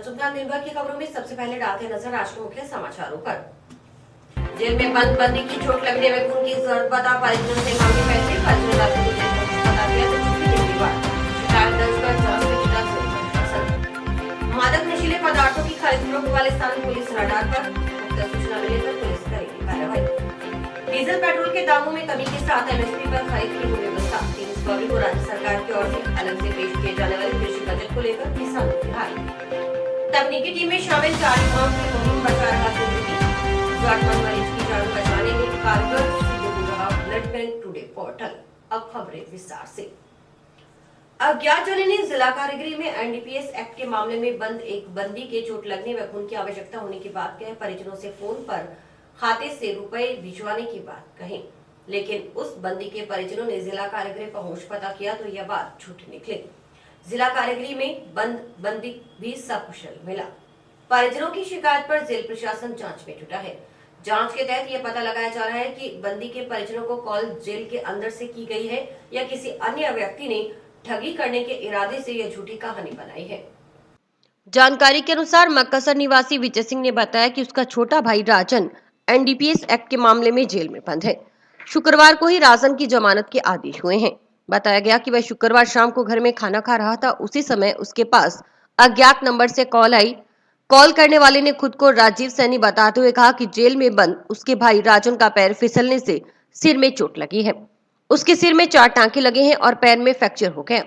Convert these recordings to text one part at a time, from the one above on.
सुबह निर्भर की खबरों में सबसे पहले डालते हैं नजर आज के मुख्य समाचारों पर। जेल में बंद बंदी की चोट लगने में खून की जरूरत बता परिजनों से मांगे पैसे, परिजनों का बता दिया तो छुट्टी देने के बाद शिकायत दर्ज कर जांच में जुटा प्रशासन। मादक नशीले पदार्थों की खरीद फरोख्त वाले स्थान पुलिस रडार पर, सूचना मिलने पर पुलिस करेगी कार्रवाई। डीजल पेट्रोल के दामों में कमी के साथ एमएसपी पर खरीद की हुई व्यवस्था। 3 फरवरी को राज्य सरकार की ओर से अलग से पेश किए जाने वाले कृषि बजट को लेकर किसानों की हार। तकनीकी टीम में शामिल 4 युवाओं की मुहिम बचा रहा जिंदगी। जरूरतमंद मरीज की जान बचाने में कारगर सिद्ध हो रहा ब्लड बैंक टुडे पोर्टल। अब खबरें विस्तार से। अज्ञात जन ने जिला कारागृह में एनडीपीएस एक्ट के मामले में बंद एक बंदी के चोट लगने व खून की आवश्यकता होने की बात कहे, परिजनों से फोन पर खाते से रुपए भिजवाने की बात कही, लेकिन उस बंदी के परिजनों ने जिला कारागृह पहुंच पता किया तो यह बात झूठी निकली। जिला कारागृह में बंद बंदी भी सकुशल मिला। परिजनों की शिकायत पर जेल प्रशासन जांच में जुटा है। जांच के तहत यह पता लगाया जा रहा है कि बंदी के परिजनों को कॉल जेल के अंदर से की गई है या किसी अन्य व्यक्ति ने ठगी करने के इरादे से यह झूठी कहानी बनाई है। जानकारी के अनुसार मक्कासर निवासी विजय सिंह ने बताया कि उसका छोटा भाई राजन एनडीपीएस एक्ट के मामले में जेल में बंद है। शुक्रवार को ही राजन की जमानत के आदेश हुए हैं। बताया गया कि वह शुक्रवार शाम को घर में खाना खा रहा था। उसी समय उसके पास अज्ञात नंबर से कॉल आई। कॉल करने वाले ने खुद को राजीव सैनी बताते हुए कहा कि जेल में बंद उसके भाई राजन का पैर फिसलने से सिर में चोट लगी है। उसके सिर में 4 टांके लगे हैं और पैर में फ्रैक्चर हो गया।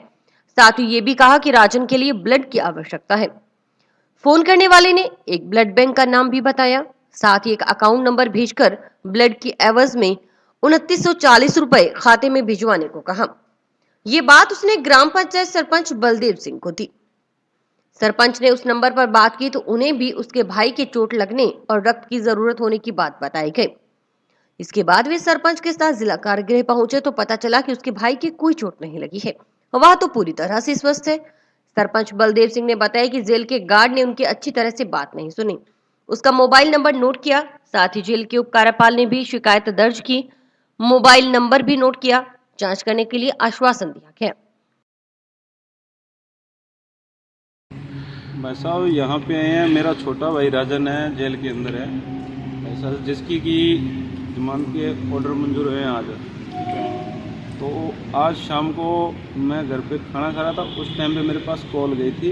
साथ ही ये भी कहा कि राजन के लिए ब्लड की आवश्यकता है। फोन करने वाले ने एक ब्लड बैंक का नाम भी बताया, साथ ही एक अकाउंट नंबर भेजकर ब्लड की एवज में 2940 रुपए खाते में भिजवाने को कहा। ये बात उसने ग्राम पंचायत सरपंच बलदेव सिंह को दी। सरपंच ने उस नंबर पर बात की तो उन्हें भी उसके भाई के चोट लगने और रक्त की जरूरत होने की बात बताई गई। इसके बाद वे सरपंच के साथ जिला कारागृह पहुंचे तो पता चला कि उसके भाई की कोई चोट नहीं लगी है, वह तो पूरी तरह से स्वस्थ है। सरपंच बलदेव सिंह ने बताया कि जेल के गार्ड ने उनकी अच्छी तरह से बात नहीं सुनी, उसका मोबाइल नंबर नोट किया। साथ ही जेल के उप कार्यपाल ने भी शिकायत दर्ज की, मोबाइल नंबर भी नोट किया। जांच करने के लिए आश्वासन दिया गया। भाई साहब यहाँ पे आए हैं, मेरा छोटा भाई राजन है, जेल के अंदर है ऐसा, जिसकी की जमानत के ऑर्डर मंजूर हुए हैं आज। तो आज शाम को मैं घर पे खाना खा रहा था, उस टाइम पे मेरे पास कॉल गई थी,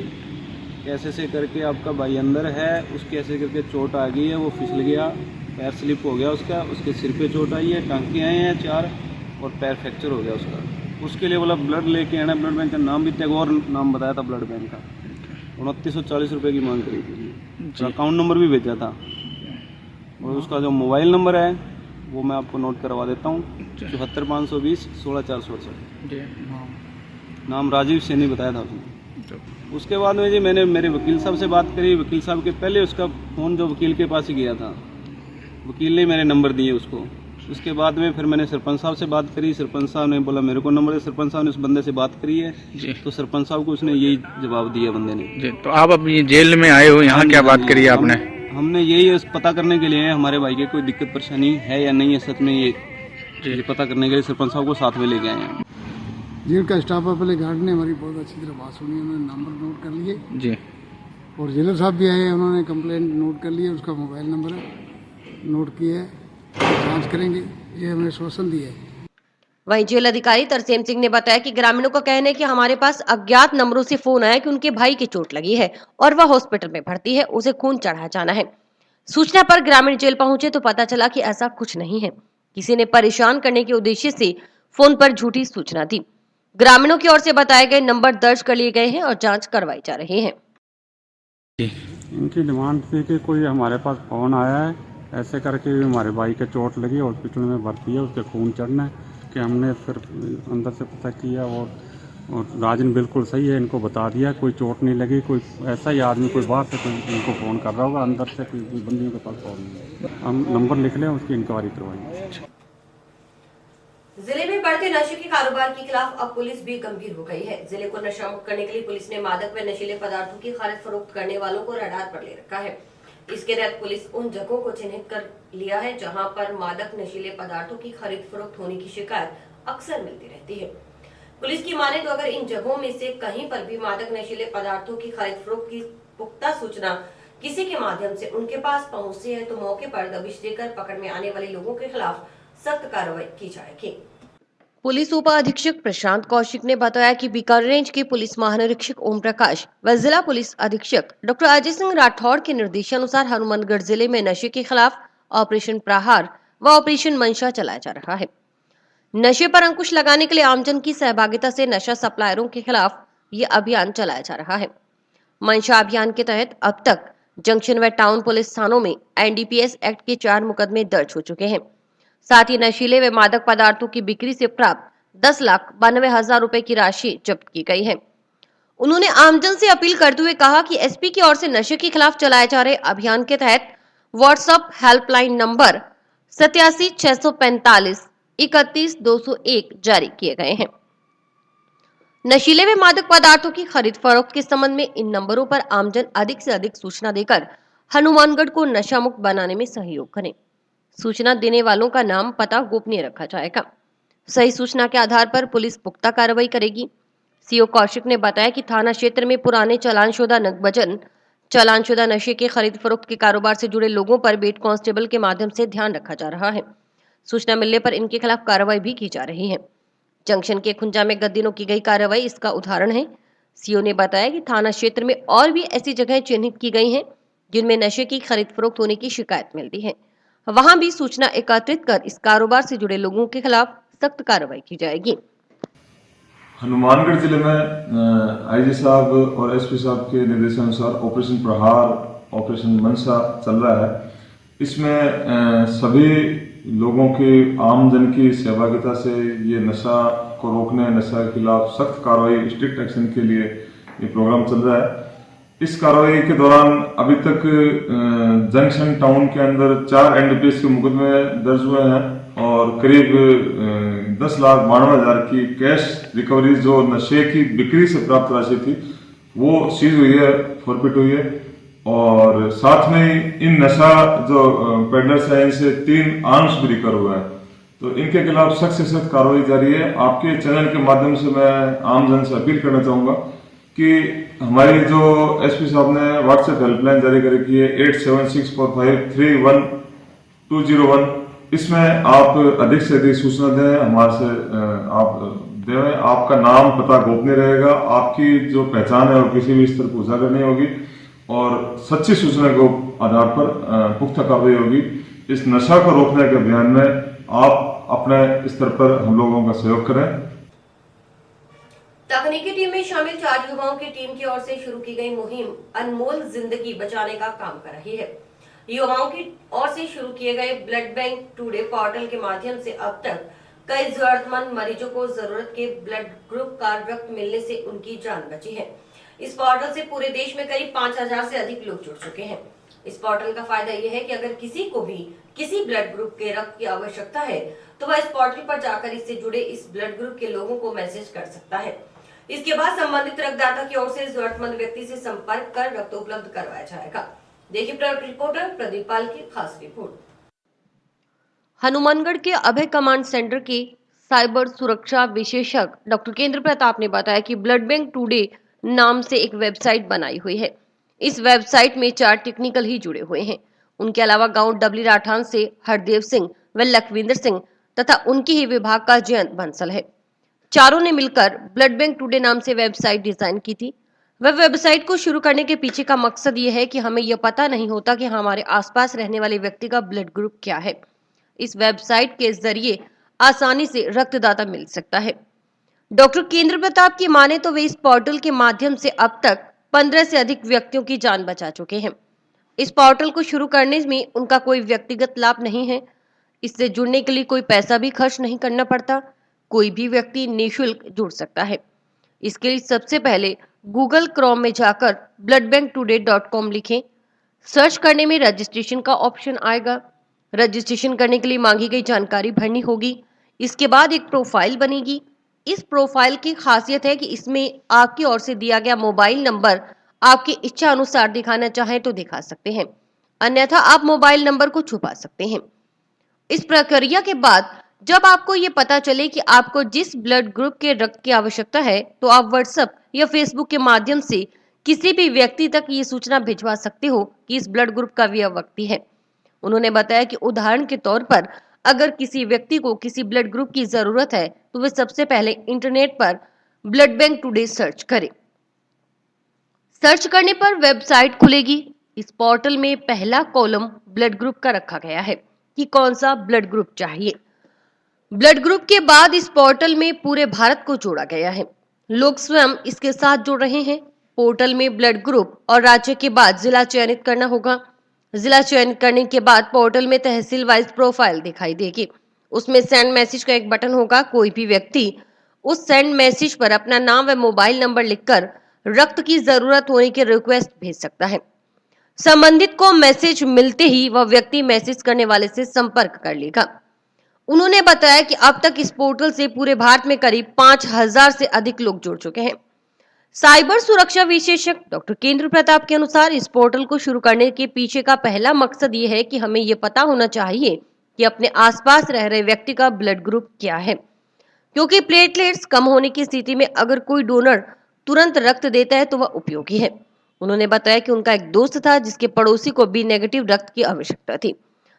कैसे से करके आपका भाई अंदर है, उसके ऐसे करके चोट आ गई है, वो फिसल गया, पैर स्लिप हो गया उसका, उसके सिर पे चोट आई है, टांके आए हैं 4 और पैर फ्रैक्चर हो गया उसका। उसके लिए बोला ब्लड लेके आना, ब्लड बैंक का नाम भी एक और नाम बताया था ब्लड बैंक का, 2940 रुपये की मांग करी थी। तो अकाउंट नंबर भी भेजा था और उसका जो मोबाइल नंबर है वो मैं आपको नोट करवा देता हूँ, 74520 16468। नाम राजीव सैनी बताया था उसने। उसके बाद में जी मैंने मेरे वकील साहब से बात करी। वकील साहब के पहले उसका फ़ोन जो वकील के पास ही गया था, वकील ने मेरे नंबर दिए उसको। उसके बाद में फिर मैंने सरपंच साहब से बात करी, सरपंच साहब ने बोला मेरे को नंबर है, सरपंच साहब ने उस बंदे से बात करी है जी। तो सरपंच साहब को उसने यही जवाब दिया बंदे ने जी। तो आप अभी जेल में आए हो, यहाँ क्या बात करी आपने? हमने यही पता करने के लिए हमारे भाई के कोई दिक्कत परेशानी है या नहीं है सच में, ये पता करने के लिए सरपंच साहब को साथ में लेके आए हैं। जेल का स्टाफ वाले गार्ड ने हमारी बहुत अच्छी तरह बात सुनी, उन्होंने नंबर नोट कर लिए जी। और जेलर साहब भी आए, उन्होंने कंप्लेंट नोट कर ली है, उसका मोबाइल नंबर है नोट किया है, जांच करेंगे, ये हमें आश्वासन दिया है। वहीं जेल अधिकारी तरसेम सिंह ने बताया कि ग्रामीणों का कहना है कि हमारे पास अज्ञात नंबरों से फोन आया कि उनके भाई की चोट लगी है और वह हॉस्पिटल में भर्ती है, उसे खून चढ़ाया जाना है। सूचना पर ग्रामीण जेल पहुंचे तो पता चला कि ऐसा कुछ नहीं है, किसी ने परेशान करने के उद्देश्य से फोन पर झूठी सूचना दी। ग्रामीणों की ओर से बताए गए नंबर दर्ज कर लिए गए हैं और जांच करवाई जा रही है। इनकी डिमांड थी कि कोई हमारे पास फोन आया है ऐसे करके हमारे भाई के चोट लगी, हॉस्पिटल में भर्ती है, उसके खून चढ़ना है, कि हमने फिर अंदर से पता किया और राजन बिल्कुल सही है, इनको बता दिया कोई चोट नहीं लगी, कोई ऐसा ही आदमी कोई बाहर से कोई इनको फ़ोन कर रहा होगा, अंदर से कोई बंदियों के पास फ़ोन नहीं। हम नंबर लिख लें, उसकी इंक्वायरी करवाएंगे। जिले में बढ़ते नशे के कारोबार के खिलाफ अब पुलिस भी गंभीर हो गई है। जिले को नशा मुक्त करने के लिए पुलिस ने मादक व नशीले पदार्थों की खरीद फरोख्त करने वालों को रडार पर ले रखा है। इसके तहत पुलिस उन जगहों को चिन्हित कर लिया है जहां पर मादक नशीले पदार्थों की खरीद फरोख्त होने की शिकायत अक्सर मिलती रहती है। पुलिस की माने तो अगर इन जगहों में से कहीं पर भी मादक नशीले पदार्थों की खरीद फरोख्त की पुख्ता सूचना किसी के माध्यम से उनके पास पहुंचती है तो मौके पर दबिश देकर पकड़ में आने वाले लोगों के खिलाफ सख्त कार्रवाई की जाएगी। पुलिस उप अधीक्षक प्रशांत कौशिक ने बताया कि बीकानेर रेंज के पुलिस महानिरीक्षक ओम प्रकाश व जिला पुलिस अधीक्षक डॉक्टर अजय सिंह राठौड़ के निर्देशानुसार हनुमानगढ़ जिले में नशे के खिलाफ ऑपरेशन प्रहार व ऑपरेशन मंशा चलाया जा रहा है। नशे पर अंकुश लगाने के लिए आमजन की सहभागिता से नशा सप्लायरों के खिलाफ ये अभियान चलाया जा रहा है। मंशा अभियान के तहत अब तक जंक्शन व टाउन पुलिस थानों में एनडीपीएस एक्ट के 4 मुकदमे दर्ज हो चुके हैं। साथ ही नशीले व मादक पदार्थों की बिक्री से प्राप्त 10,92,000 रुपए की राशि जब्त की गई है। उन्होंने आमजन से अपील करते हुए कहा कि एसपी की ओर से नशे के खिलाफ चलाए जा रहे अभियान के तहत व्हाट्सएप हेल्पलाइन नंबर 87 645 31 201 जारी किए गए हैं। नशीले व मादक पदार्थों की खरीद फरोख्त के संबंध में इन नंबरों पर आमजन अधिक से अधिक सूचना देकर हनुमानगढ़ को नशा मुक्त बनाने में सहयोग करें। सूचना देने वालों का नाम पता गोपनीय रखा जाएगा। सही सूचना के आधार पर पुलिस पुख्ता कार्रवाई करेगी। सीओ कौशिक ने बताया कि थाना क्षेत्र में पुराने चालानशुदा नकबजन, चालानशुदा नशे के खरीद फरोख्त के कारोबार से जुड़े लोगों पर बीट कांस्टेबल के माध्यम से ध्यान रखा जा रहा है। सूचना मिलने पर इनके खिलाफ कार्रवाई भी की जा रही है। जंक्शन के खुंजा में गत दिनों की गई कार्रवाई इसका उदाहरण है। सीओ ने बताया कि थाना क्षेत्र में और भी ऐसी जगहें चिन्हित की गई हैं जिनमें नशे की खरीद फरोख्त होने की शिकायत मिलती है। वहां भी सूचना एकत्रित कर इस कारोबार से जुड़े लोगों के खिलाफ सख्त कार्रवाई की जाएगी। हनुमानगढ़ जिले में आईजी साहब और एसपी साहब के निर्देशानुसार ऑपरेशन प्रहार, ऑपरेशन मनसा चल रहा है। इसमें सभी लोगों की, आमजन की सहभागिता से ये नशा को रोकने, नशा के खिलाफ सख्त कार्रवाई, स्ट्रिक्ट एक्शन के लिए ये प्रोग्राम चल रहा है। इस कार्रवाई के दौरान अभी तक जंक्शन टाउन के अंदर 4 एनडीपीएस के मुकदमे दर्ज हुए हैं और करीब 10,92,000 की कैश रिकवरी जो नशे की बिक्री से प्राप्त राशि थी वो सीज हुई है, फॉरफिट हुई है। और साथ में इन नशा जो पेडलर्स है इनसे 3 आर्म्स भी रिकवर हुआ है। तो इनके खिलाफ सख्त से सख्त कार्रवाई जारी है। आपके चैनल के माध्यम से मैं आमजन से अपील करना चाहूंगा कि हमारी जो एसपी साहब ने व्हाट्सएप हेल्पलाइन जारी कर रखी है 8764531201, इसमें आप अधिक से अधिक सूचना दें, हमारे से आप दें। आपका नाम पता गोपनीय रहेगा, आपकी जो पहचान है वो किसी भी स्तर पर उजागर नहीं होगी और सच्ची सूचना के आधार पर पुख्ता कार्रवाई होगी। इस नशा को रोकने के अभियान में आप अपने स्तर पर हम लोगों का सहयोग करें। तकनीकी टीम में शामिल 4 युवाओं की टीम की ओर से शुरू की गई मुहिम अनमोल जिंदगी बचाने का काम कर रही है। युवाओं की ओर से शुरू किए गए ब्लड बैंक टुडे पोर्टल के माध्यम से अब तक कई जरूरतमंद मरीजों को जरूरत के ब्लड ग्रुप का रक्त मिलने से उनकी जान बची है। इस पोर्टल से पूरे देश में करीब 5,000 से अधिक लोग जुड़ चुके हैं। इस पोर्टल का फायदा यह है कि अगर किसी को भी किसी ब्लड ग्रुप के रक्त की आवश्यकता है तो वह इस पोर्टल पर जाकर इससे जुड़े इस ब्लड ग्रुप के लोगों को मैसेज कर सकता है। इसके बाद संबंधित रक्तदाता की ओर से जरूरतमंद व्यक्ति से संपर्क कर रक्त उपलब्ध करवाया जाएगा। देखिए रिपोर्टर प्रदीप पाल की खास रिपोर्ट। हनुमानगढ़ के अभय कमांड सेंटर के साइबर सुरक्षा विशेषज्ञ डॉक्टर केंद्र प्रताप ने बताया कि ब्लड बैंक टुडे नाम से एक वेबसाइट बनाई हुई है। इस वेबसाइट में 4 टेक्निकल ही जुड़े हुए हैं। उनके अलावा गांव डबली राठान से हरदेव सिंह व लखविंदर सिंह तथा उनके ही विभाग का जयंत बंसल है। चारों ने मिलकर ब्लड बैंक टुडे नाम से वेबसाइट डिजाइन की थी। वह वेबसाइट को शुरू करने के पीछे का मकसद यह है कि हमें यह पता नहीं होता कि हमारे आसपास रहने वाले व्यक्ति का ब्लड ग्रुप क्या है। इस वेबसाइट के जरिए आसानी से रक्तदाता मिल सकता है। डॉक्टर केंद्र प्रताप की माने तो वे इस पोर्टल के माध्यम से अब तक 15 से अधिक व्यक्तियों की जान बचा चुके हैं। इस पोर्टल को शुरू करने में उनका कोई व्यक्तिगत लाभ नहीं है। इससे जुड़ने के लिए कोई पैसा भी खर्च नहीं करना पड़ता। कोई भी व्यक्ति निःशुल्क जुड़ सकता है। इसके लिए सबसे पहले गूगल क्रोम में जाकर bloodbanktoday.com लिखें। सर्च करने में रजिस्ट्रेशन का ऑप्शन आएगा। रजिस्ट्रेशन करने के लिए मांगी गई जानकारी भरनी होगी। इसके बाद एक प्रोफाइल बनेगी। इस प्रोफाइल की खासियत है कि इसमें आपकी ओर से दिया गया मोबाइल नंबर आपकी इच्छा अनुसार दिखाना चाहें तो दिखा सकते हैं, अन्यथा आप मोबाइल नंबर को छुपा सकते हैं। इस प्रक्रिया के बाद जब आपको ये पता चले कि आपको जिस ब्लड ग्रुप के रक्त की आवश्यकता है तो आप व्हाट्सएप या फेसबुक के माध्यम से किसी भी व्यक्ति तक ये सूचना भिजवा सकते हो कि इस ब्लड ग्रुप का वह व्यक्ति है। उन्होंने बताया कि उदाहरण के तौर पर अगर किसी व्यक्ति को किसी ब्लड ग्रुप की जरूरत है तो वे सबसे पहले इंटरनेट पर ब्लड बैंक टुडे सर्च करें। सर्च करने पर वेबसाइट खुलेगी। इस पोर्टल में पहला कॉलम ब्लड ग्रुप का रखा गया है कि कौन सा ब्लड ग्रुप चाहिए। ब्लड ग्रुप के बाद इस पोर्टल में पूरे भारत को जोड़ा गया है। लोग स्वयं इसके साथ जुड़ रहे हैं। पोर्टल में ब्लड ग्रुप और राज्य के बाद जिला चयनित करना होगा। जिला चयनित करने के बाद पोर्टल में तहसील वाइज प्रोफाइल दिखाई देगी। उसमें सेंड मैसेज का एक बटन होगा। कोई भी व्यक्ति उस सेंड मैसेज पर अपना नाम व मोबाइल नंबर लिखकर रक्त की जरूरत होने की रिक्वेस्ट भेज सकता है। संबंधित को मैसेज मिलते ही वह व्यक्ति मैसेज करने वाले से संपर्क कर लेगा। उन्होंने बताया कि अब तक इस पोर्टल से पूरे भारत में करीब 5000 से अधिक लोग जुड़ चुके हैं। साइबर सुरक्षा विशेषज्ञ डॉक्टर केंद्र प्रताप के अनुसार इस पोर्टल को शुरू करने के पीछे का पहला मकसद ये है कि हमें ये पता होना चाहिए कि अपने आसपास रह रहे व्यक्ति का ब्लड ग्रुप क्या है, क्योंकि प्लेटलेट्स कम होने की स्थिति में अगर कोई डोनर तुरंत रक्त देता है तो वह उपयोगी है। उन्होंने बताया कि उनका एक दोस्त था जिसके पड़ोसी को बी नेगेटिव रक्त की आवश्यकता थी,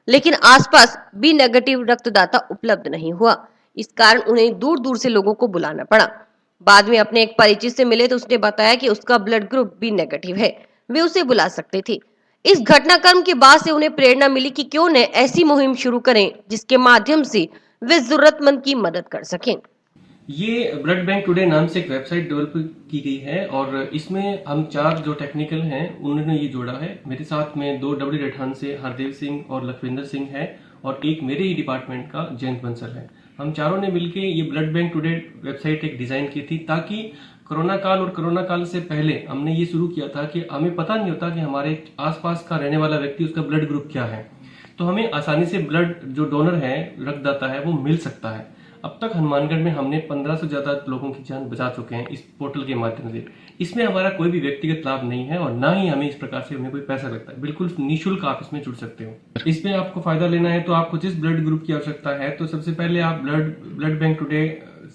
लेकिन आसपास बी नेगेटिव रक्तदाता उपलब्ध नहीं हुआ। इस कारण उन्हें दूर दूर से लोगों को बुलाना पड़ा। बाद में अपने एक परिचित से मिले तो उसने बताया कि उसका ब्लड ग्रुप बी नेगेटिव है, वे उसे बुला सकते थे। इस घटनाक्रम के बाद से उन्हें प्रेरणा मिली कि क्यों न ऐसी मुहिम शुरू करें जिसके माध्यम से वे जरूरतमंद की मदद कर सकें। ये ब्लड बैंक टुडे नाम से एक वेबसाइट डेवलप की गई है और इसमें हम 4 जो टेक्निकल हैं उन्होंने ये जोड़ा है। मेरे साथ में 2 डब्ल्यू रेठान से हरदेव सिंह और लखविंदर सिंह है और एक मेरे ही डिपार्टमेंट का जयंत बंसल है। हम चारों ने मिलकर ये ब्लड बैंक टुडे वेबसाइट एक डिजाइन की थी ताकि कोरोना काल और कोरोना काल से पहले हमने ये शुरू किया था कि हमें पता नहीं होता कि हमारे आसपास का रहने वाला व्यक्ति उसका ब्लड ग्रुप क्या है, तो हमें आसानी से ब्लड जो डोनर है रक्तदाता है वो मिल सकता है। अब तक हनुमानगढ़ में हमने 1500 से ज्यादा लोगों की जान बचा चुके हैं इस पोर्टल के माध्यम से। इसमें हमारा कोई भी व्यक्तिगत लाभ नहीं है और ना ही हमें इस प्रकार से हमें कोई पैसा लगता है। बिल्कुल निःशुल्क आप इसमें जुड़ सकते हो। इसमें आपको फायदा लेना है तो आपको जिस ब्लड ग्रुप की आवश्यकता है तो सबसे पहले आप ब्लड बैंक टुडे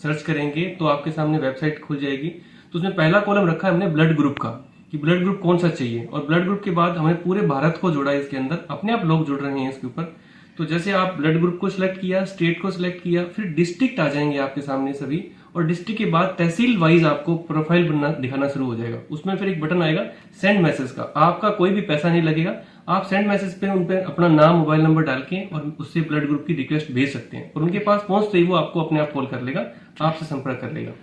सर्च करेंगे तो आपके सामने वेबसाइट खुल जाएगी। तो उसमें पहला कॉलम रखा है हमने ब्लड ग्रुप का कि ब्लड ग्रुप कौन सा चाहिए और ब्लड ग्रुप के बाद हमने पूरे भारत को जोड़ा। इसके अंदर अपने आप लोग जुड़ रहे हैं इसके ऊपर। तो जैसे आप ब्लड ग्रुप को सिलेक्ट किया, स्टेट को सिलेक्ट किया, फिर डिस्ट्रिक्ट आ जाएंगे आपके सामने सभी और डिस्ट्रिक्ट के बाद तहसील वाइज आपको प्रोफाइल बनना दिखाना शुरू हो जाएगा। उसमें फिर एक बटन आएगा सेंड मैसेज का। आपका कोई भी पैसा नहीं लगेगा। आप सेंड मैसेज पे उन पे अपना नाम मोबाइल नंबर डाल के और उससे ब्लड ग्रुप की रिक्वेस्ट भेज सकते हैं और उनके पास पहुंचते ही वो आपको अपने आप कॉल कर लेगा, आपसे संपर्क कर लेगा।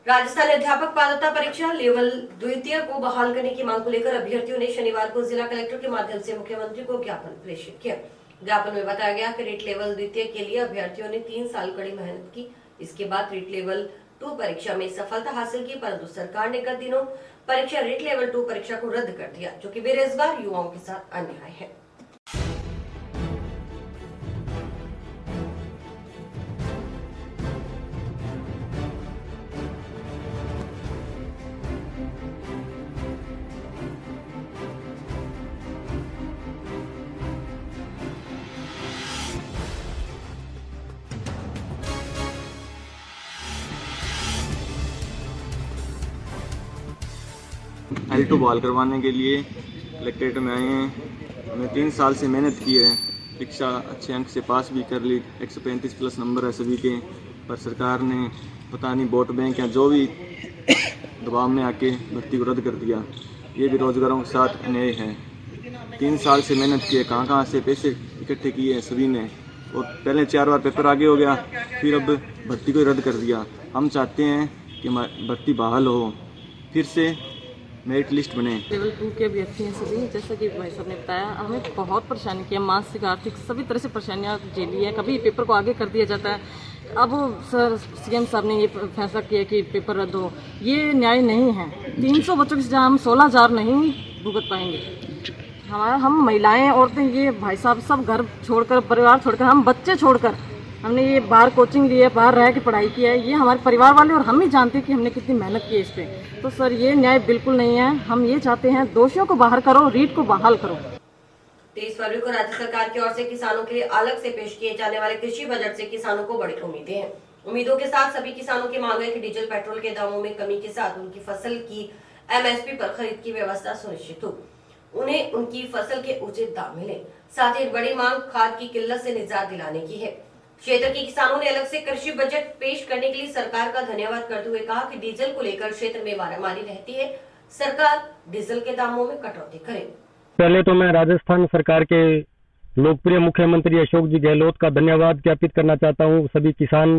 राजस्थान अध्यापक पात्रता परीक्षा लेवल द्वितीय को बहाल करने की मांग को लेकर अभ्यर्थियों ने शनिवार को जिला कलेक्टर के माध्यम से मुख्यमंत्री को ज्ञापन प्रेषित किया। ज्ञापन में बताया गया कि रीट लेवल द्वितीय के लिए अभ्यर्थियों ने 3 साल कड़ी मेहनत की। इसके बाद रीट लेवल 2 परीक्षा में सफलता हासिल की, परंतु सरकार ने गत दिनों परीक्षा रीट लेवल 2 परीक्षा को रद्द कर दिया, जो कि बेरोजगार युवाओं के साथ अन्याय है। L2 बहाल करवाने के लिए कलेक्ट्रेट में आए हैं। हमने 3 साल से मेहनत की है, परीक्षा अच्छे अंक से पास भी कर ली, 135 प्लस नंबर है सभी के, पर सरकार ने पता नहीं वोट बैंक या जो भी दबाव में आके भर्ती को रद्द कर दिया। ये बेरोजगारों के साथ अन्याय है। 3 साल से मेहनत की है, कहाँ से पैसे इकट्ठे किए हैं सभी ने, और पहले 4 बार पेपर आगे हो गया, फिर अब भर्ती को रद्द कर दिया। हम चाहते हैं कि भर्ती बहाल हो, फिर से मेरिट लिस्ट बने। लेवल 2 के अभ्यर्थी हैं सभी, जैसा कि भाई साहब ने बताया, हमें बहुत परेशानी की है, मानसिक आर्थिक सभी तरह से परेशानियां झेली है। कभी पेपर को आगे कर दिया जाता है। अब सर सीएम साहब ने ये फैसला किया कि पेपर रद्द हो, ये न्याय नहीं है। 300 बच्चों की जहाँ हम 16,000 नहीं भुगत पाएंगे। हम महिलाएं, औरतें, ये भाई साहब सब घर छोड़कर, परिवार छोड़कर, हम बच्चे छोड़कर हमने ये बाहर कोचिंग ली है, बाहर रह के पढ़ाई की है। ये हमारे परिवार वाले और हम ही जानते हैं कि हमने कितनी मेहनत की है इस पर। तो सर ये न्याय बिल्कुल नहीं है। हम ये चाहते हैं दोषियों को बाहर करो, रीट को बहाल करो। 23 फरवरी को राज्य सरकार की ओर से किसानों के लिए अलग से पेश किए जाने वाले कृषि बजट से किसानों को बड़ी उम्मीदें हैं। उम्मीदों के साथ सभी किसानों की मांग है कि डीजल पेट्रोल के दामों में कमी के साथ उनकी फसल की एमएसपी पर खरीद की व्यवस्था सुनिश्चित हो, उन्हें उनकी फसल के उचित दाम मिले। साथ ही बड़ी मांग खाद की किल्लत से निजात दिलाने की है। क्षेत्र के किसानों ने अलग से कृषि बजट पेश करने के लिए सरकार का धन्यवाद करते हुए कहा कि डीजल को लेकर क्षेत्र में मारामारी रहती है, सरकार डीजल के दामों में कटौती करे। पहले तो मैं राजस्थान सरकार के लोकप्रिय मुख्यमंत्री अशोक जी गहलोत का धन्यवाद ज्ञापित करना चाहता हूं सभी किसान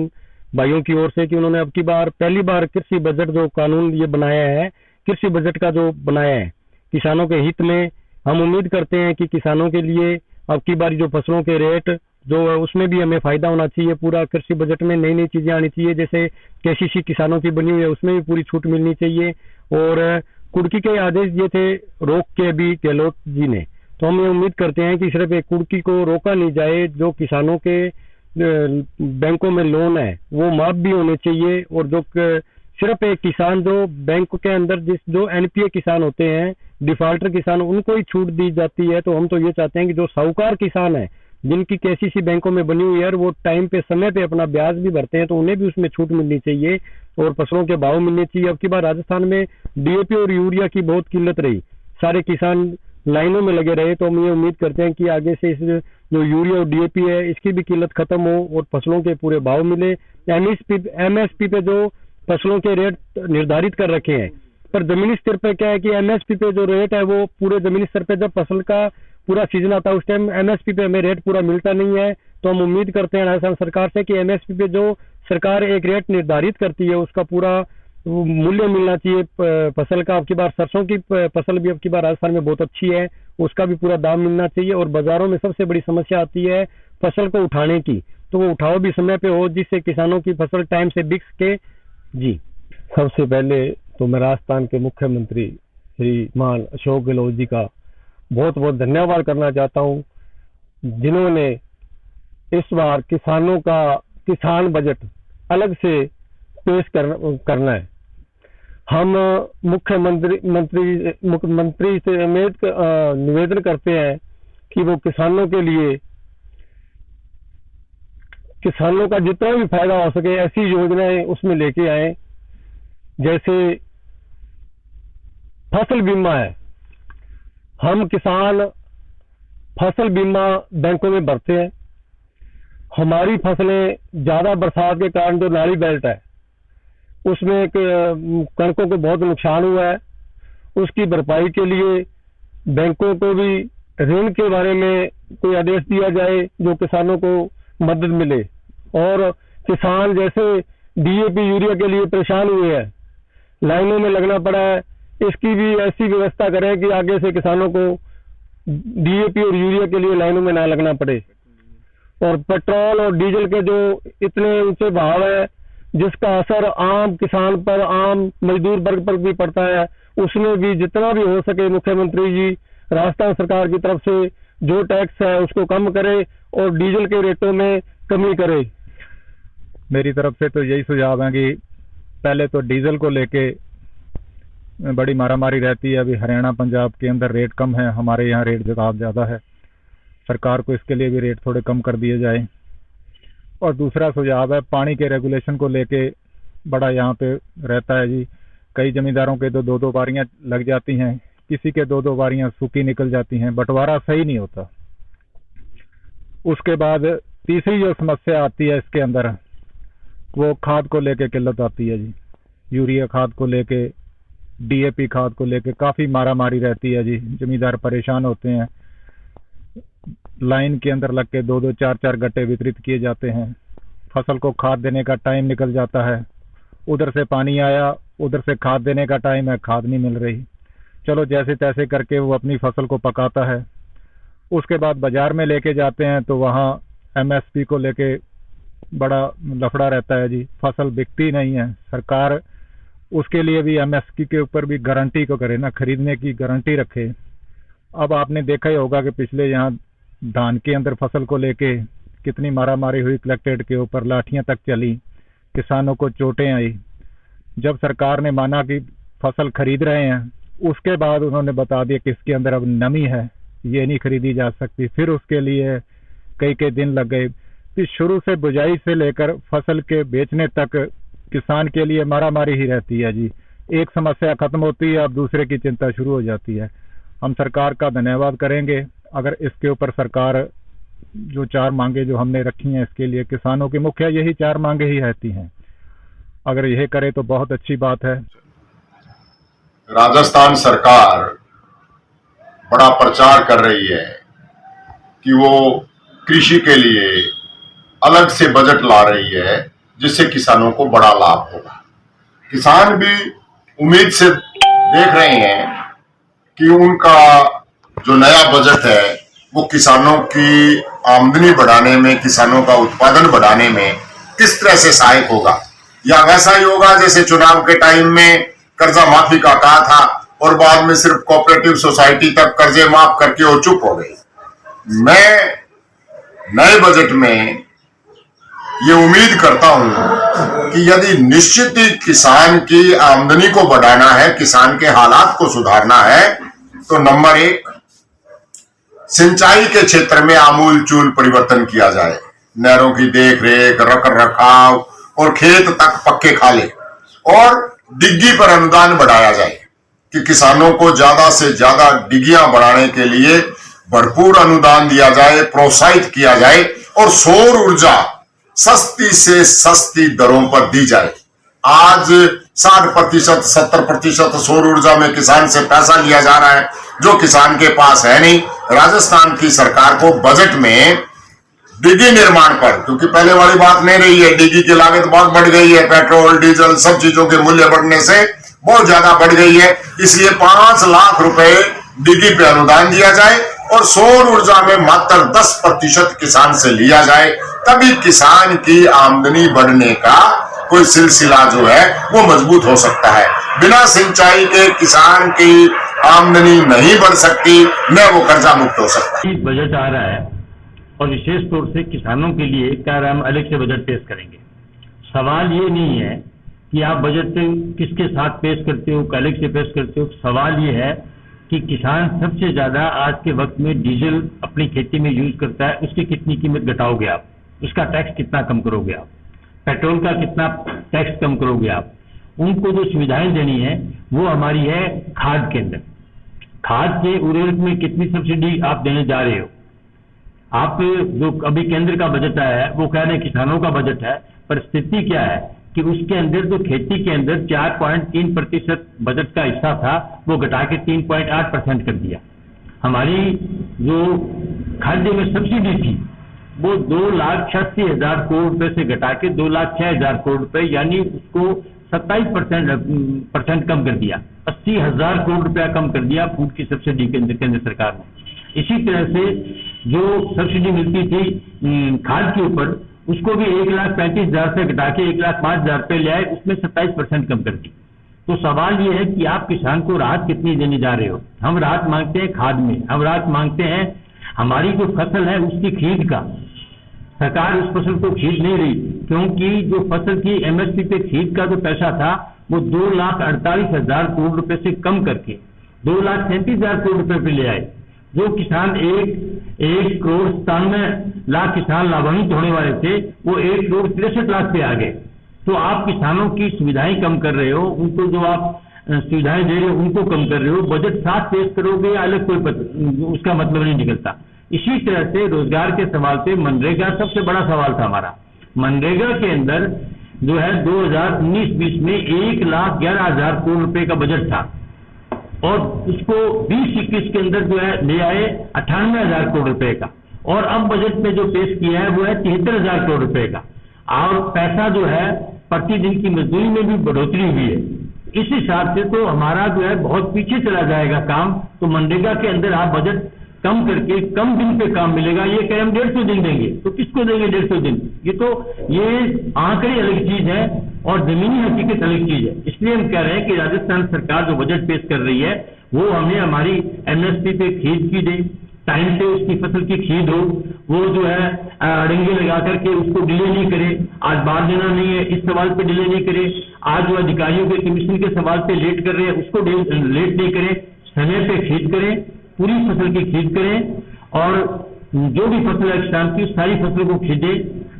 भाइयों की ओर से कि उन्होंने अब की बार पहली बार कृषि बजट जो कानून ये बनाया है, कृषि बजट का जो बनाया है किसानों के हित में। हम उम्मीद करते हैं कि किसानों के लिए अब की बार जो फसलों के रेट जो उसमें भी हमें फायदा होना चाहिए। पूरा कृषि बजट में नई नई चीजें आनी चाहिए, जैसे केसीसी किसानों की बनी हुई है उसमें भी पूरी छूट मिलनी चाहिए। और कुर्की के आदेश दिए थे रोक के भी गहलोत जी ने, तो हम ये उम्मीद करते हैं कि सिर्फ एक कुर्की को रोका नहीं जाए, जो किसानों के बैंकों में लोन है वो माफ भी होने चाहिए। और जो सिर्फ एक किसान जो बैंक के अंदर जो एनपीए किसान होते हैं, डिफॉल्टर किसान, उनको ही छूट दी जाती है। तो हम तो ये चाहते हैं कि जो साहूकार किसान है जिनकी केसीसी बैंकों में बनी हुई है वो टाइम पे समय पे अपना ब्याज भी भरते हैं, तो उन्हें भी उसमें छूट मिलनी चाहिए और फसलों के भाव मिलने चाहिए। अब की बार राजस्थान में डीएपी और यूरिया की बहुत किल्लत रही, सारे किसान लाइनों में लगे रहे। तो हम ये उम्मीद करते हैं कि आगे से इस जो यूरिया और डीएपी है इसकी भी किल्लत खत्म हो और फसलों के पूरे भाव मिले। एमएसपी पे जो फसलों के रेट निर्धारित कर रखे हैं, पर जमीनी स्तर पे क्या है कि एमएसपी पे जो रेट है वो पूरे जमीनी स्तर पे जब फसल का पूरा सीजन आता है उस टाइम एमएसपी पे हमें रेट पूरा मिलता नहीं है। तो हम उम्मीद करते हैं राजस्थान सरकार से कि एमएसपी पे जो सरकार एक रेट निर्धारित करती है उसका पूरा मूल्य मिलना चाहिए फसल का। अब की बार सरसों की फसल भी अब की बार राजस्थान में बहुत अच्छी है, उसका भी पूरा दाम मिलना चाहिए। और बाजारों में सबसे बड़ी समस्या आती है फसल को उठाने की, तो वो उठाओ भी समय पे हो जिससे किसानों की फसल टाइम से बिक सके। जी, सबसे पहले तो मैं राजस्थान के मुख्यमंत्री श्रीमान अशोक गहलोत जी का बहुत बहुत धन्यवाद करना चाहता हूं, जिन्होंने इस बार किसानों का किसान बजट अलग से पेश करना है। हम मुख्यमंत्री से निवेदन करते हैं कि वो किसानों के लिए किसानों का जितना भी फायदा हो सके ऐसी योजनाएं उसमें लेके आए। जैसे फसल बीमा है, हम किसान फसल बीमा बैंकों में भरते हैं। हमारी फसलें ज्यादा बरसात के कारण जो नाली बेल्ट है उसमें कणकों को बहुत नुकसान हुआ है, उसकी भरपाई के लिए बैंकों को भी ऋण के बारे में कोई आदेश दिया जाए जो किसानों को मदद मिले। और किसान जैसे डीएपी यूरिया के लिए परेशान हुए हैं, लाइनों में लगना पड़ा है, इसकी भी ऐसी व्यवस्था करें कि आगे से किसानों को डीएपी और यूरिया के लिए लाइनों में ना लगना पड़े। और पेट्रोल और डीजल के जो इतने ऊंचे भाव है जिसका असर आम किसान पर, आम मजदूर वर्ग पर भी पड़ता है, उसमें भी जितना भी हो सके मुख्यमंत्री जी राजस्थान सरकार की तरफ से जो टैक्स है उसको कम करे और डीजल के रेटों में कमी करे। मेरी तरफ से तो यही सुझाव है कि पहले तो डीजल को लेके बड़ी मारामारी रहती है। अभी हरियाणा पंजाब के अंदर रेट कम है, हमारे यहाँ रेट ज़्यादा है। सरकार को इसके लिए भी रेट थोड़े कम कर दिए जाए। और दूसरा सुझाव है पानी के रेगुलेशन को लेके बड़ा यहाँ पे रहता है जी। कई जमींदारों के तो दो बारियां लग जाती हैं, किसी के दो बारियां सूखी निकल जाती हैं, बंटवारा सही नहीं होता। उसके बाद तीसरी जो समस्या आती है इसके अंदर वो खाद को लेके किल्लत आती है जी। यूरिया खाद को लेके, डीएपी खाद को लेके काफी मारामारी रहती है जी। जमींदार परेशान होते हैं, लाइन के अंदर लग के 2-2, 4-4 गट्टे वितरित किए जाते हैं। फसल को खाद देने का टाइम निकल जाता है, उधर से पानी आया, उधर से खाद देने का टाइम है, खाद नहीं मिल रही। चलो जैसे तैसे करके वो अपनी फसल को पकाता है। उसके बाद बाजार में लेके जाते हैं तो वहाँ एमएसपी को लेके बड़ा लफड़ा रहता है जी। फसल बिकती नहीं है। सरकार उसके लिए भी एमएसपी के ऊपर भी गारंटी को करे ना, खरीदने की गारंटी रखे। अब आपने देखा ही होगा कि पिछले यहाँ धान के अंदर फसल को लेके कितनी मारामारी हुई, कलेक्ट्रेट के ऊपर लाठियां तक चली, किसानों को चोटें आई। जब सरकार ने माना कि फसल खरीद रहे हैं, उसके बाद उन्होंने बता दिया कि इसके अंदर अब नमी है, ये नहीं खरीदी जा सकती। फिर उसके लिए कई दिन लग गए। फिर शुरू से बुझाई से लेकर फसल के बेचने तक किसान के लिए मारामारी ही रहती है जी। एक समस्या खत्म होती है, अब दूसरे की चिंता शुरू हो जाती है। हम सरकार का धन्यवाद करेंगे अगर इसके ऊपर सरकार जो 4 मांगे जो हमने रखी हैं इसके लिए, किसानों की मुख्य यही 4 मांगे ही रहती हैं, अगर यह करे तो बहुत अच्छी बात है। राजस्थान सरकार बड़ा प्रचार कर रही है कि वो कृषि के लिए अलग से बजट ला रही है जिससे किसानों को बड़ा लाभ होगा। किसान भी उम्मीद से देख रहे हैं कि उनका जो नया बजट है वो किसानों की आमदनी बढ़ाने में, किसानों का उत्पादन बढ़ाने में किस तरह से सहायक होगा, या वैसा ही होगा जैसे चुनाव के टाइम में कर्जा माफी का कहा था और बाद में सिर्फ कोऑपरेटिव सोसाइटी तक कर्जे माफ करके वो चुप हो गई। मैं नए बजट में ये उम्मीद करता हूं कि यदि निश्चित ही किसान की आमदनी को बढ़ाना है, किसान के हालात को सुधारना है, तो नंबर 1 सिंचाई के क्षेत्र में आमूलचूल परिवर्तन किया जाए। नहरों की देख रेख, रख रखाव और खेत तक पक्के खाले और डिग्गी पर अनुदान बढ़ाया जाए कि किसानों को ज्यादा से ज्यादा डिग्गियां बढ़ाने के लिए भरपूर अनुदान दिया जाए, प्रोत्साहित किया जाए और सौर ऊर्जा सस्ती से सस्ती दरों पर दी जाए। आज 60%, 70% सौर ऊर्जा में किसान से पैसा लिया जा रहा है जो किसान के पास है नहीं। राजस्थान की सरकार को बजट में डिग्गी निर्माण पर, क्योंकि पहले वाली बात नहीं रही है, डिग्गी की लागत बहुत बढ़ गई है, पेट्रोल डीजल सब चीजों के मूल्य बढ़ने से बहुत ज्यादा बढ़ गई है, इसलिए 5 लाख रुपए डिग्गी पे अनुदान दिया जाए और सौर ऊर्जा में मात्र 10% किसान से लिया जाए, तभी किसान की आमदनी बढ़ने का कोई सिलसिला जो है वो मजबूत हो सकता है। बिना सिंचाई के किसान की आमदनी नहीं बढ़ सकती, न वो कर्जा मुक्त हो सकता। बजट आ रहा है और विशेष तौर से किसानों के लिए क्या हम अलग से बजट पेश करेंगे। सवाल ये नहीं है कि आप बजट किसके साथ पेश करते हो, अलग से पेश करते हो। सवाल ये है कि किसान सबसे ज्यादा आज के वक्त में डीजल अपनी खेती में यूज करता है, उसकी कितनी कीमत घटाओगे आप, उसका टैक्स कितना कम करोगे आप, पेट्रोल का कितना टैक्स कम करोगे आप। उनको जो सुविधाएं देनी है वो हमारी है खाद के अंदर। खाद के उर्वरक में कितनी सब्सिडी आप देने जा रहे हो। आप जो अभी केंद्र का बजट आया है वो कह रहे हैं किसानों का बजट है, पर स्थिति क्या है कि उसके अंदर जो खेती के अंदर 4.3% बजट का हिस्सा था वो घटा के 3.8% कर दिया। हमारी जो खाद्य में सब्सिडी थी वो 2,86,000 करोड़ रुपए से घटा के 2,06,000 करोड़ रुपए, यानी उसको 27% कम कर दिया। 80,000 करोड़ रुपया कम कर दिया फूड की सब्सिडी केंद्र सरकार ने। इसी तरह से जो सब्सिडी मिलती थी खाद के ऊपर उसको भी 1,35,000 से घटा के 1,05,000 रुपये ले आए, उसमें 27% कम कर दी। तो सवाल ये है कि आप किसान को राहत कितनी देने जा रहे हो। हम राहत मांगते हैं खाद में, हम राहत मांगते हैं हमारी जो फसल है उसकी खरीद का। सरकार उस फसल को खरीद नहीं रही क्योंकि जो फसल की एमएसपी पे खरीद का जो पैसा था वो 2,48,000 करोड़ रुपए से कम करके 2,37,000 करोड़ रुपए पे ले आए। जो किसान 1,97,00,000 किसान लाभान्वित होने वाले थे वो 1,63,00,000 पे आ गए। तो आप किसानों की सुविधाएं कम कर रहे हो, उनको जो आप सुविधाएं दे रहे हो उनको कम कर रहे हो। बजट साथ पेश करोगे या अलग कोई उसका मतलब नहीं निकलता। इसी तरह से रोजगार के सवाल पे मनरेगा सबसे बड़ा सवाल था हमारा। मनरेगा के अंदर जो है 2019-20 में 1,11,000 करोड़ रुपए का बजट था और उसको 20-21 के अंदर जो है ले आए 98,000 करोड़ रुपए का, और अब बजट में जो पेश किया है वो है 73,000 करोड़ रुपए का। और पैसा जो है प्रतिदिन की मजदूरी में भी बढ़ोतरी हुई है। इस हिसाब से तो हमारा जो है बहुत पीछे चला जाएगा काम। तो मनरेगा के अंदर आप बजट कम करके कम दिन पे काम मिलेगा, ये कह हम 150 दिन देंगे, तो किसको देंगे 150 दिन। ये आंकड़े अलग चीज है और जमीनी हकीकत अलग चीज है। इसलिए हम कह रहे हैं कि राजस्थान सरकार जो बजट पेश कर रही है वो हमें हमारी एमएसपी पे खरीद की दे, टाइम से उसकी फसल की खरीद हो, वो जो है अड़ंगे लगा करके उसको डिले नहीं करे। आज बाढ़ देना नहीं है इस सवाल पे डिले नहीं करे। आज जो अधिकारियों के कमीशन के सवाल पे लेट कर रहे हैं उसको लेट नहीं करें, समय पे खरीद करें, पूरी फसल की खरीद करें और जो भी फसल है किसान की सारी फसलों को खरीदे।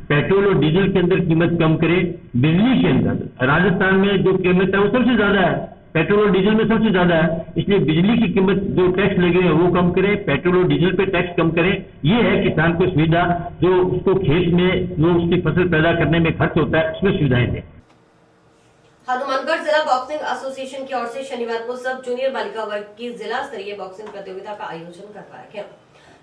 पेट्रोल और डीजल के अंदर कीमत कम करें। बिजली के अंदर राजस्थान में जो कीमत है वो सबसे ज्यादा है, पेट्रोल और डीजल में सबसे ज्यादा है, इसलिए बिजली की कीमत जो टैक्स लगे हैं वो कम करें, पेट्रोल और डीजल पे टैक्स कम करें। ये है किसान को सुविधा, जो उसको खेत में जो उसकी फसल पैदा करने में खर्च होता है उसमें सुविधाएं दें। हनुमानगढ़ जिला बॉक्सिंग एसोसिएशन की ओर से शनिवार को सब जूनियर बालिका वर्ग की जिला स्तरीय बॉक्सिंग प्रतियोगिता का आयोजन करवाया गया।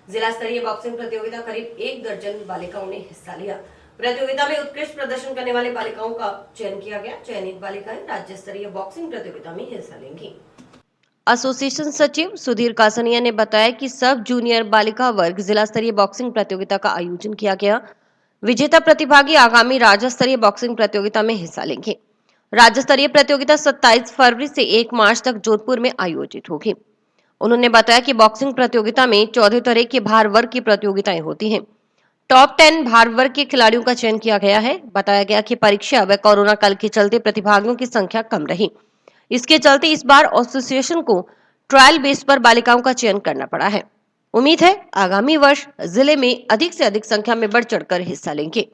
जिला स्तरीय बॉक्सिंग प्रतियोगिता करीब 1 दर्जन बालिकाओं ने हिस्सा लिया। प्रतियोगिता में उत्कृष्ट प्रदर्शन करने वाली बालिकाओं का चयन किया गया। चयनित बालिकाएं राज्य स्तरीय बॉक्सिंग प्रतियोगिता में हिस्सा लेंगी। एसोसिएशन सचिव सुधीर कासनिया ने बताया कि सब जूनियर बालिका वर्ग जिला स्तरीय बॉक्सिंग प्रतियोगिता का आयोजन किया गया। विजेता प्रतिभागी आगामी राज्य स्तरीय बॉक्सिंग प्रतियोगिता में हिस्सा लेंगे। राज्य स्तरीय प्रतियोगिता 27 फरवरी से 1 मार्च तक जोधपुर में आयोजित होगी। उन्होंने बताया कि बॉक्सिंग प्रतियोगिता में 14 तरह के भार वर्ग की प्रतियोगिताएं होती हैं। टॉप 10 भार वर्ग के खिलाड़ियों का चयन किया गया है। बताया गया कि परीक्षा व कोरोना काल के चलते प्रतिभागियों की संख्या कम रही। इसके चलते इस बार एसोसिएशन को ट्रायल बेस पर बालिकाओं का चयन करना पड़ा है। उम्मीद है आगामी वर्ष जिले में अधिक से अधिक संख्या में बढ़ चढ़कर हिस्सा लेंगे।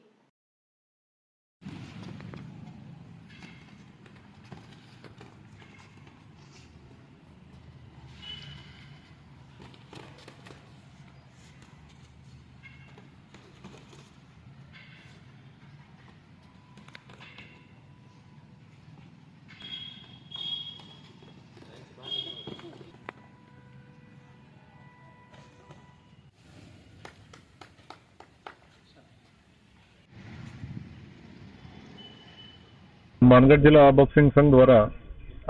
मानगढ़ जिला बॉक्सिंग संघ द्वारा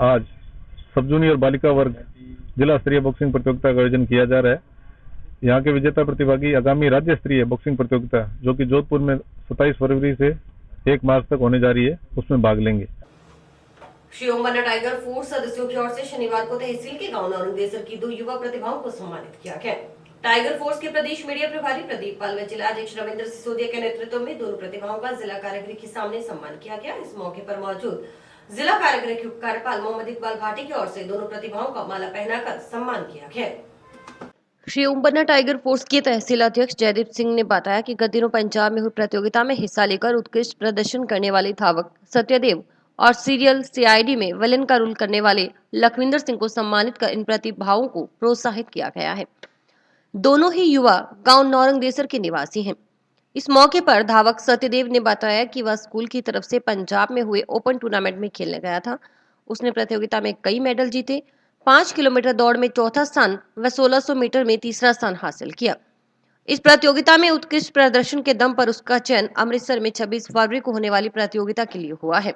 आज सब जूनियर बालिका वर्ग जिला स्तरीय बॉक्सिंग प्रतियोगिता का आयोजन किया जा रहा है। यहाँ के विजेता प्रतिभागी आगामी राज्य स्तरीय बॉक्सिंग प्रतियोगिता जो कि जोधपुर में 27 फरवरी से 1 मार्च तक होने जा रही है उसमें भाग लेंगे। श्री ओम बन्ना टाइगर फोर्स सदस्यों की ओर से शनिवार को तहसील के गांव नौरंगदेसर की 2 युवा प्रतिभाओं को सम्मानित किया गया। टाइगर फोर्स के प्रदेश मीडिया प्रभारी प्रदीप पाल व जिला अध्यक्ष रविंद्र सिसोदिया के नेतृत्व में दोनों प्रतिभाओं का जिला कारागृह के सामने सम्मान किया गया। इस मौके पर मौजूद जिला कारागृह के कार्यपाल मोहम्मद इकबाल भाटी की ओर से दोनों प्रतिभाओं का माला पहनाकर सम्मान किया गया। श्री ओम बन्ना टाइगर फोर्स के तहसील अध्यक्ष जयदीप सिंह ने बताया कि गत दिनों पंजाब में हुई प्रतियोगिता में हिस्सा लेकर उत्कृष्ट प्रदर्शन करने वाले धावक सत्यदेव और सीरियल सीआईडी में विलेन का रोल करने वाले लखविंदर सिंह को सम्मानित कर इन प्रतिभाओं को प्रोत्साहित किया गया है। दोनों ही युवा गांव नौरंगदेसर के निवासी हैं। इस मौके पर धावक सत्यदेव ने बताया कि वह स्कूल की तरफ से पंजाब में हुए ओपन टूर्नामेंट में खेलने गया था। उसने प्रतियोगिता में कई मेडल जीते। 5 किलोमीटर दौड़ में 4था स्थान व 1600 मीटर में 3रा स्थान हासिल किया। इस प्रतियोगिता में उत्कृष्ट प्रदर्शन के दम पर उसका चयन अमृतसर में 26 फरवरी को होने वाली प्रतियोगिता के लिए हुआ है।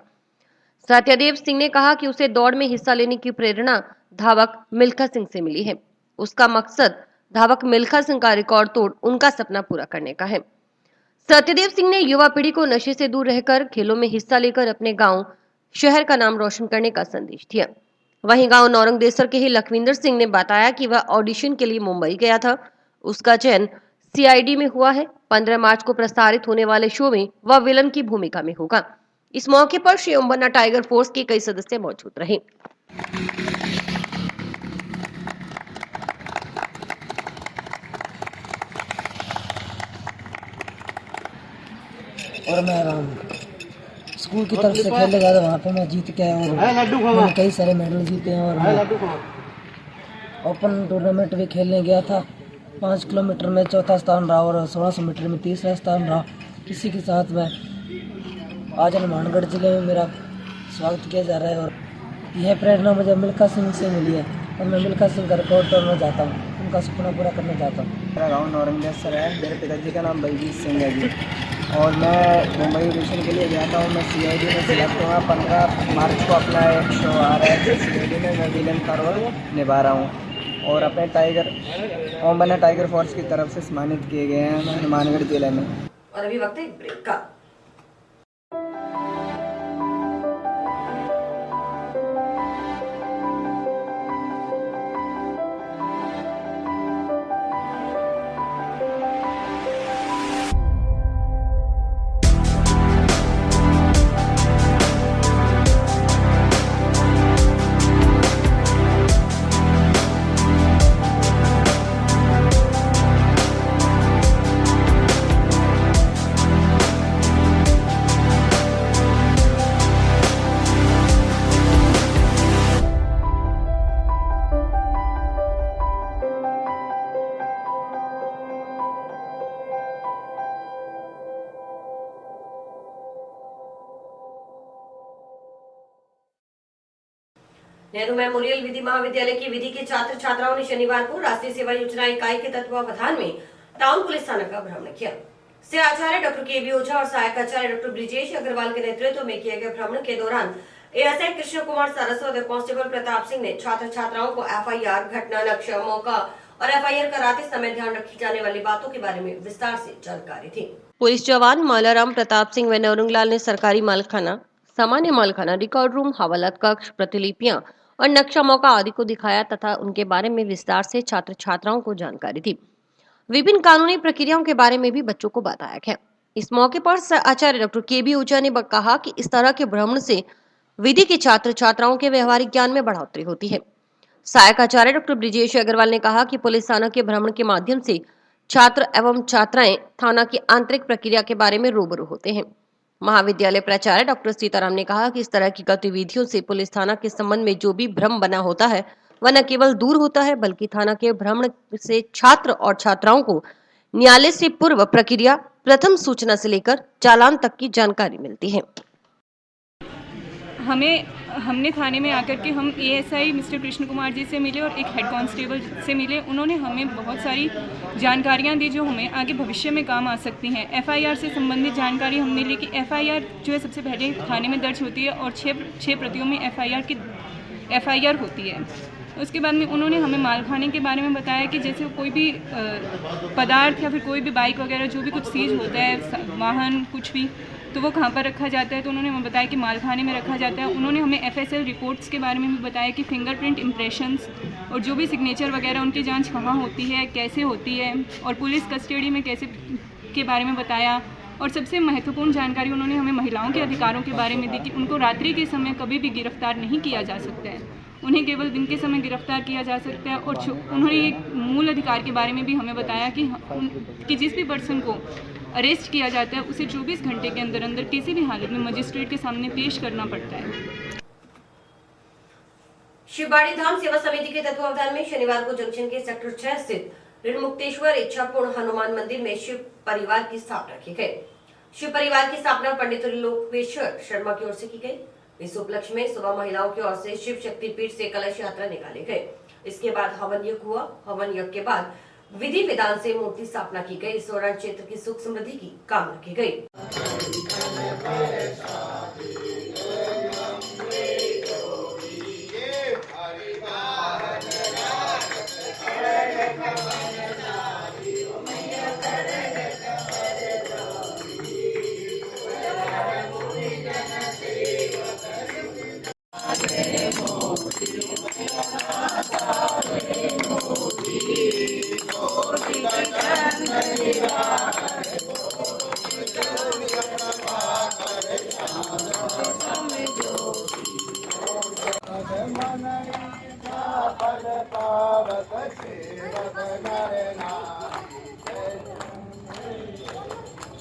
सत्यदेव सिंह ने कहा कि उसे दौड़ में हिस्सा लेने की प्रेरणा धावक मिल्खा सिंह से मिली है। उसका मकसद धावक मिल्खा सिंह का रिकॉर्ड तोड़ उनका सपना पूरा करने का है। सत्यदेव सिंह ने युवा पीढ़ी को नशे से दूर रहकर खेलों में हिस्सा लेकर अपने गांव शहर का नाम रोशन करने का संदेश दिया। वहीं गांव नौरंगदेसर के ही लखविंदर सिंह ने बताया कि वह ऑडिशन के लिए मुंबई गया था। उसका चयन सीआईडी में हुआ है। 15 मार्च को प्रसारित होने वाले शो में वह विलन की भूमिका में होगा। इस मौके पर श्री ओम बन्ना टाइगर फोर्स के कई सदस्य मौजूद रहे। और मैं स्कूल की तरफ से खेलने गया था, वहाँ पे मैं जीत के आया और मैंने कई सारे मेडल जीते हैं। और मैं ओपन टूर्नामेंट भी खेलने गया था। 5 किलोमीटर में 4था स्थान रहा और 1600 मीटर में 3रा स्थान रहा। इसी के साथ मैं आज हनुमानगढ़ जिले में मेरा स्वागत किया जा रहा है और यह प्रेरणा मुझे मिल्खा सिंह से मिली है और मैं मिल्खा सिंह का रिकॉर्ड तोड़ना चाहता हूँ, उनका सपना पूरा करना चाहता हूँ। मेरा गाँव नौरंगदेसर है। मेरे पिताजी का नाम बलजीत सिंह है जी और मैं मुंबई ऑडिशन के लिए गया था और मैं सीआईडी में सिलेक्ट हुआ। 15 मार्च को अपना एक शो आ रहा है सीआईडी में मैं विलन का रोल निभा रहा हूँ और अपने टाइगर ओम बन्ना टाइगर फोर्स की तरफ से सम्मानित किए गए हैं हनुमानगढ़ जिले में। और अभी वक्त है ब्रेक का। नेहरू मेमोरियल विधि महाविद्यालय की विधि के छात्र छात्राओं ने शनिवार को राष्ट्रीय सेवा योजना इकाई के तत्वावधान में टाउन पुलिस थाना का भ्रमण किया। से आचार्य डॉक्टर के.बी. ओझा और सहायक आचार्य डॉक्टर ब्रिजेश अग्रवाल के नेतृत्व में किए गए भ्रमण के दौरान एएसआई कृष्ण कुमार सारस्वत और कांस्टेबल प्रताप सिंह ने छात्र छात्राओं को एफआईआर, घटना, नक्शा, मौका और एफआईआर कराते समय ध्यान रखी जाने वाली बातों के बारे में विस्तार से जानकारी दी। पुलिस जवान मालाराम प्रताप सिंह व नौरंगलाल ने सरकारी मालखाना, सामान्य मालखाना, रिकॉर्ड रूम, हवालात कक्ष, प्रतिलिपियां और नक्शा मौका आदि को दिखाया तथा उनके बारे में विस्तार से छात्र छात्राओं को जानकारी दी। विभिन्न कानूनी प्रक्रियाओं के बारे में भी बच्चों को बताया गया। इस मौके पर आचार्य डॉक्टर के.बी. ओझा ने कहा कि इस तरह के भ्रमण से विधि के छात्र छात्राओं के व्यवहारिक ज्ञान में बढ़ोतरी होती है। सहायक आचार्य डॉक्टर ब्रिजेश अग्रवाल ने कहा कि पुलिस थाना के भ्रमण के माध्यम से छात्र एवं छात्राएं थाना की आंतरिक प्रक्रिया के बारे में रूबरू होते हैं। महाविद्यालय प्राचार्य डॉक्टर सीताराम ने कहा कि इस तरह की गतिविधियों से पुलिस थाना के संबंध में जो भी भ्रम बना होता है वह न केवल दूर होता है बल्कि थाना के भ्रमण से छात्र और छात्राओं को न्यायालय से पूर्व प्रक्रिया, प्रथम सूचना से लेकर चालान तक की जानकारी मिलती है। हमने थाने में आकर के हम एएसआई मिस्टर कृष्ण कुमार जी से मिले और एक हेड कांस्टेबल से मिले। उन्होंने हमें बहुत सारी जानकारियां दी जो हमें आगे भविष्य में काम आ सकती हैं। एफआईआर से संबंधित जानकारी हमने ली कि एफआईआर जो है सबसे पहले थाने में दर्ज होती है और 6 प्रतियों में एफआईआर होती है। उसके बाद में उन्होंने हमें मालखाने के बारे में बताया कि जैसे कोई भी पदार्थ या फिर कोई भी बाइक वगैरह जो भी कुछ सीज होता है, वाहन कुछ भी, तो वो कहाँ पर रखा जाता है। तो उन्होंने हमें बताया कि मालखाने में रखा जाता है। उन्होंने हमें एफएसएल रिपोर्ट्स के बारे में भी बताया कि फिंगरप्रिंट इम्प्रेशंस और जो भी सिग्नेचर वगैरह उनकी जांच कहाँ होती है, कैसे होती है और पुलिस कस्टडी में कैसे के बारे में बताया। और सबसे महत्वपूर्ण जानकारी उन्होंने हमें महिलाओं के अधिकारों के बारे में दी कि उनको रात्रि के समय कभी भी गिरफ्तार नहीं किया जा सकता है, उन्हें केवल दिन के समय गिरफ्तार किया जा सकता है। और उन्होंने एक मूल अधिकार के बारे में भी हमें बताया कि जिस भी पर्सन को अरेस्ट किया जाता है उसे 24 घंटे के अंदर अंदर किसी भी हालत में मजिस्ट्रेट के सामने पेश करना पड़ता है। शिवबाड़ी धाम सेवा समिति के तत्वावधान में शनिवार को जंक्शन के सेक्टर 6 स्थित ऋणमुक्तेश्वर इच्छापूर्ण हनुमान मंदिर में शिव परिवार की स्थापना की गई। शिव परिवार की स्थापना पंडित लोकेश्वर शर्मा की ओर से की गई। इस उपलक्ष्य में सुबह महिलाओं की ओर से शिव शक्ति पीठ से कलश यात्रा निकाली गई। इसके बाद हवन यज्ञ हुआ। हवन यज्ञ के बाद विधि विधान से मूर्ति स्थापना की गई। इस दौरान क्षेत्र की सुख समृद्धि की कामना की गई।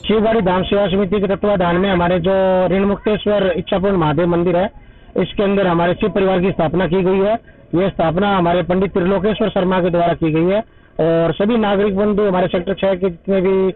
शिवबाड़ी धाम सेवा समिति के तत्वाधान में हमारे जो ऋणमुक्तेश्वर इच्छापूर्ण महादेव मंदिर है, इसके अंदर हमारे शिव परिवार की स्थापना की गई है। यह स्थापना हमारे पंडित त्रिलोकेश्वर शर्मा के द्वारा की गई है और सभी नागरिक बंधु हमारे सेक्टर 6 के जितने भी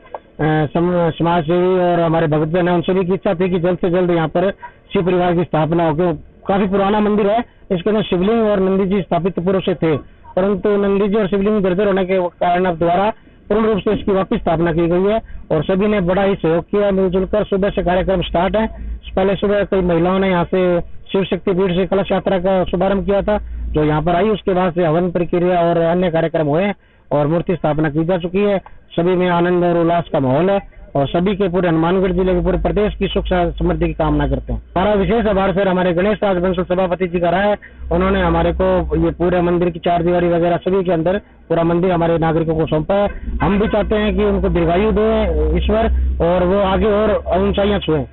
समाज सेवी और हमारे भक्तजन है, उन सभी की इच्छा थी कि जल्द से जल्द यहाँ पर शिव परिवार की स्थापना हो। क्यों काफी पुराना मंदिर है, इसके अंदर शिवलिंग और नंदी जी स्थापित पूर्व से थे, परंतु नंदी जी और शिवलिंग जर्जर होने के कारण अब द्वारा पूर्ण रूप से इसकी वापस स्थापना की गई है और सभी ने बड़ा ही सहयोग किया। मिलजुल कर सुबह से कार्यक्रम स्टार्ट है। पहले सुबह कई महिलाओं ने यहाँ से शिव शक्ति पीठ से कलश यात्रा का शुभारंभ किया था जो यहाँ पर आई। उसके बाद से हवन प्रक्रिया और अन्य कार्यक्रम हुए और मूर्ति स्थापना की जा चुकी है। सभी में आनंद और उल्लास का माहौल है और सभी के पूरे हनुमानगढ़ जिले के पूरे प्रदेश की सुख समृद्धि की कामना करते हैं। हमारा विशेष आभार सर हमारे गणेश राज बंसल सभापति जी का रहा है। उन्होंने हमारे को ये पूरे मंदिर की चार दीवारी वगैरह सभी के अंदर पूरा मंदिर हमारे नागरिकों को सौंपा है। हम भी चाहते हैं कि उनको दीर्घायु दे ईश्वर और वो आगे और ऊंचाइयां छुए।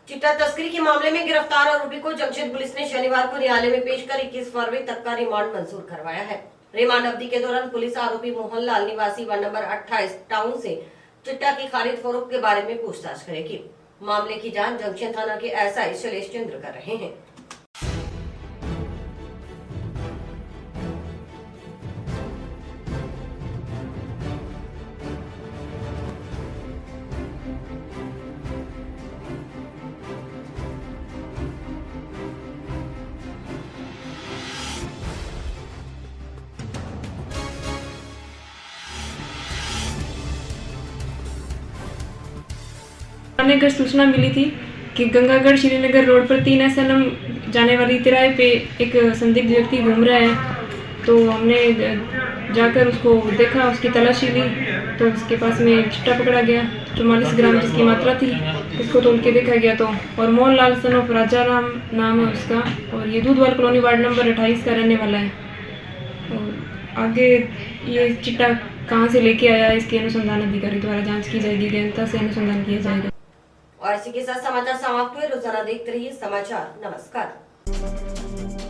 चिट्टा तस्करी के मामले में गिरफ्तार आरोपी को जमशेद पुलिस ने शनिवार को न्यायालय में पेश कर 21 फरवरी तक का रिमांड मंजूर करवाया है। रिमांड अवधि के दौरान पुलिस आरोपी मोहनलाल निवासी वार्ड नंबर 28 टाउन से चिट्टा की खरीद फरोख्त के बारे में पूछताछ करेगी। मामले की जांच जंक्शन थाना के एसआई शैलेश चंद्र कर रहे हैं। थाने घर सूचना मिली थी कि गंगागढ़ श्रीनगर रोड पर 3 SNM जाने वाली तिराहे पे एक संदिग्ध व्यक्ति घूम रहा है। तो हमने जाकर उसको देखा, उसकी तलाशी ली तो उसके पास में एक चिट्टा पकड़ा गया 44 ग्राम जिसकी मात्रा थी। इसको तोल के देखा गया तो और मोहनलाल सन ऑफ राजा राम नाम है उसका और ये दूधवाल कॉलोनी वार्ड नंबर 28 का रहने वाला है। और आगे ये चिट्टा कहाँ से लेके आया इसकी अनुसंधान अधिकारी द्वारा जांच की जाएगी, गहनता से अनुसंधान किया जाएगा। और इसी के साथ समाचार समाप्त हुए। रोजाना देखते रहिए समाचार। नमस्कार।